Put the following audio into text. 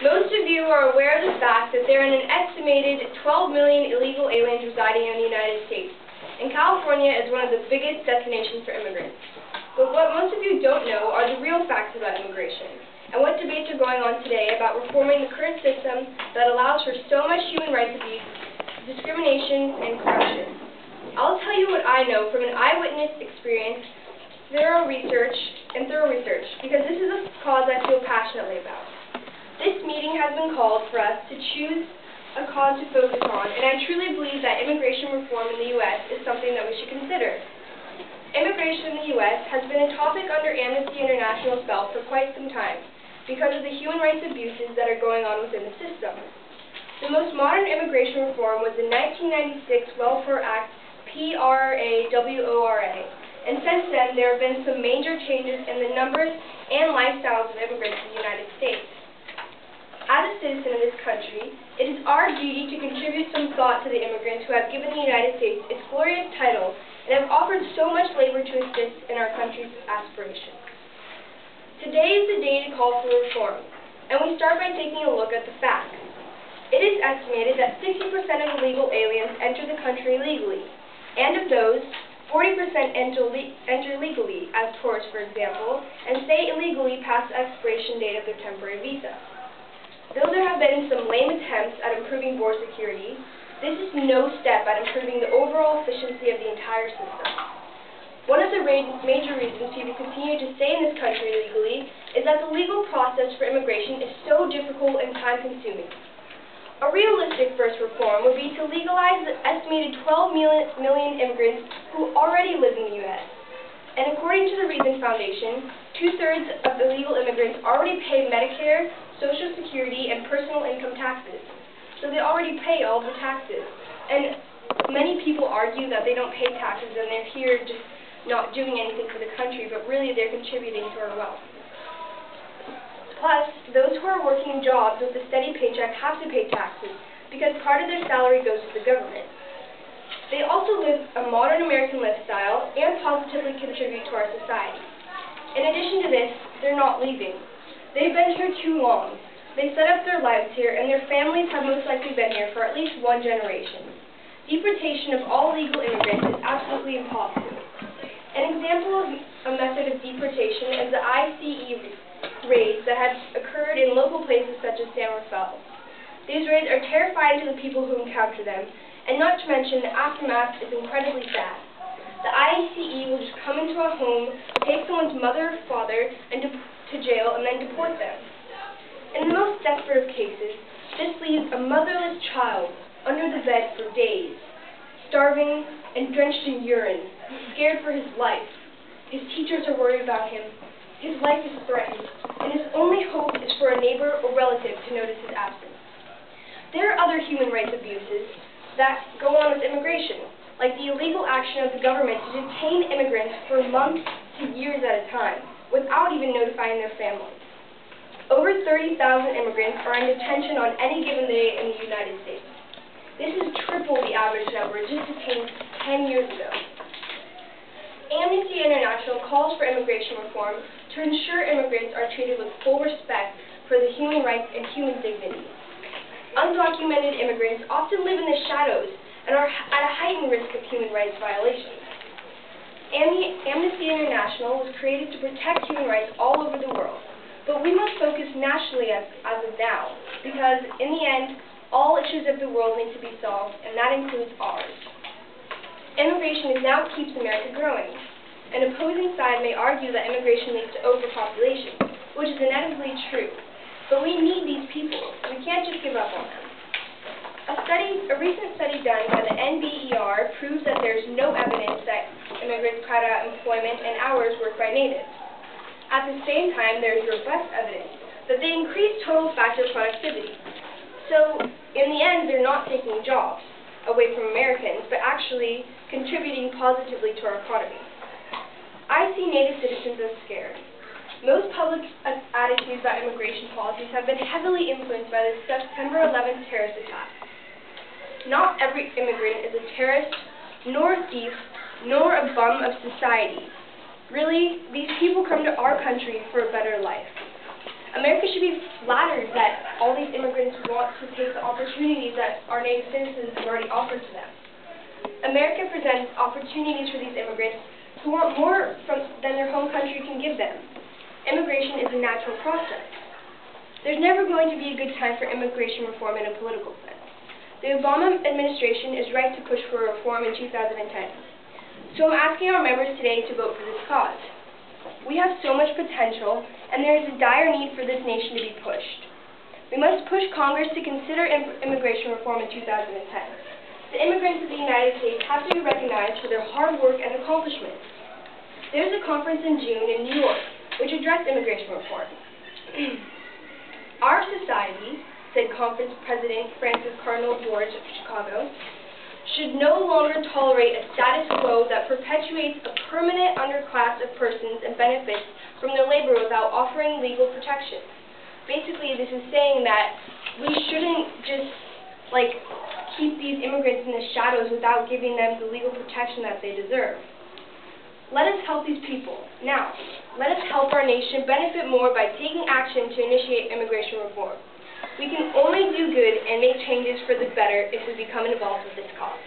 Most of you are aware of the fact that there are an estimated 12 million illegal aliens residing in the United States, and California is one of the biggest destinations for immigrants. But what most of you don't know are the real facts about immigration, and what debates are going on today about reforming the current system that allows for so much human rights abuse, discrimination, and corruption. I'll tell you what I know from an eyewitness experience, thorough research, because this is a cause I feel passionately about. This meeting has been called for us to choose a cause to focus on, and I truly believe that immigration reform in the U.S. is something that we should consider. Immigration in the U.S. has been a topic under Amnesty International's belt for quite some time because of the human rights abuses that are going on within the system. The most modern immigration reform was the 1996 Welfare Act, PRAWORA, and since then there have been some major changes in the numbers and lifestyles of immigrants in the United States. As a citizen of this country, it is our duty to contribute some thought to the immigrants who have given the United States its glorious title and have offered so much labor to assist in our country's aspirations. Today is the day to call for reform, and we start by taking a look at the facts. It is estimated that 60% of illegal aliens enter the country legally, and of those, 40% enter legally as tourists, for example, and stay illegally past the expiration date of their temporary visa. Though there have been some lame attempts at improving border security, this is no step at improving the overall efficiency of the entire system. One of the major reasons people continue to stay in this country illegally is that the legal process for immigration is so difficult and time-consuming. A realistic first reform would be to legalize the estimated 12 million immigrants who already live in the U.S. And according to the Reason Foundation, 2/3 of illegal immigrants already pay Medicare, Social Security, and personal income taxes. So they already pay all the taxes. And many people argue that they don't pay taxes and they're here just not doing anything for the country, but really they're contributing to our wealth. Plus, those who are working jobs with a steady paycheck have to pay taxes because part of their salary goes to the government. They also live a modern American lifestyle and positively contribute to our society. In addition to this, they're not leaving. They've been here too long. They set up their lives here, and their families have most likely been here for at least one generation. Deportation of all legal immigrants is absolutely impossible. An example of a method of deportation is the ICE raids that have occurred in local places such as San Rafael. These raids are terrifying to the people who encounter them, and not to mention the aftermath is incredibly sad. The ICE will just come into a home, take someone's mother or father to jail, and then deport them. In the most desperate of cases, this leaves a motherless child under the bed for days, starving and drenched in urine, scared for his life. His teachers are worried about him. His life is threatened, and his only hope is for a neighbor or relative to notice his absence. There are other human rights abuses that go on with immigration, like the illegal action of the government to detain immigrants for months to years at a time, without even notifying their families. Over 30,000 immigrants are in detention on any given day in the United States. This is triple the average number just detained 10 years ago. Amnesty International calls for immigration reform to ensure immigrants are treated with full respect for the human rights and human dignity. Undocumented immigrants often live in the shadows and are at a heightened risk of human rights violations. Amnesty International was created to protect human rights all over the world, but we must focus nationally as of now, because in the end, all issues of the world need to be solved, and that includes ours. Immigration is now what keeps America growing. An opposing side may argue that immigration leads to overpopulation, which is inevitably true, but we need these people. We can't just give up on them. A recent study done by the NBER proves that there is no evidence that immigrants crowd out employment and hours worked by natives. At the same time, there is robust evidence that they increase total factor productivity. So, in the end, they're not taking jobs away from Americans, but actually contributing positively to our economy. I see native citizens as scared. Most public attitudes about immigration policies have been heavily influenced by the September 11th terrorist attack. Not every immigrant is a terrorist, nor a thief, nor a bum of society. Really, these people come to our country for a better life. America should be flattered that all these to take the opportunities that our native citizens have already offered to them. America presents opportunities for these immigrants who want more than their home country can give them. Immigration is a natural process. There's never going to be a good time for immigration reform in a political sense. The Obama administration is right to push for reform in 2010. So I'm asking our members today to vote for this cause. We have so much potential, and there is a dire need for this nation to be pushed. We must push Congress to consider immigration reform in 2010. The immigrants of the United States have to be recognized for their hard work and accomplishments. There was a conference in June in New York which addressed immigration reform. Our society, said conference president Francis Cardinal George of Chicago, should no longer tolerate a status quo that perpetuates a permanent underclass of persons and benefits from their labor without offering legal protection. Basically, this is saying that we shouldn't just, keep these immigrants in the shadows without giving them the legal protection that they deserve. Let us help these people. Now, let us help our nation benefit more by taking action to initiate immigration reform. We can only do good and make changes for the better if we become involved with this cause.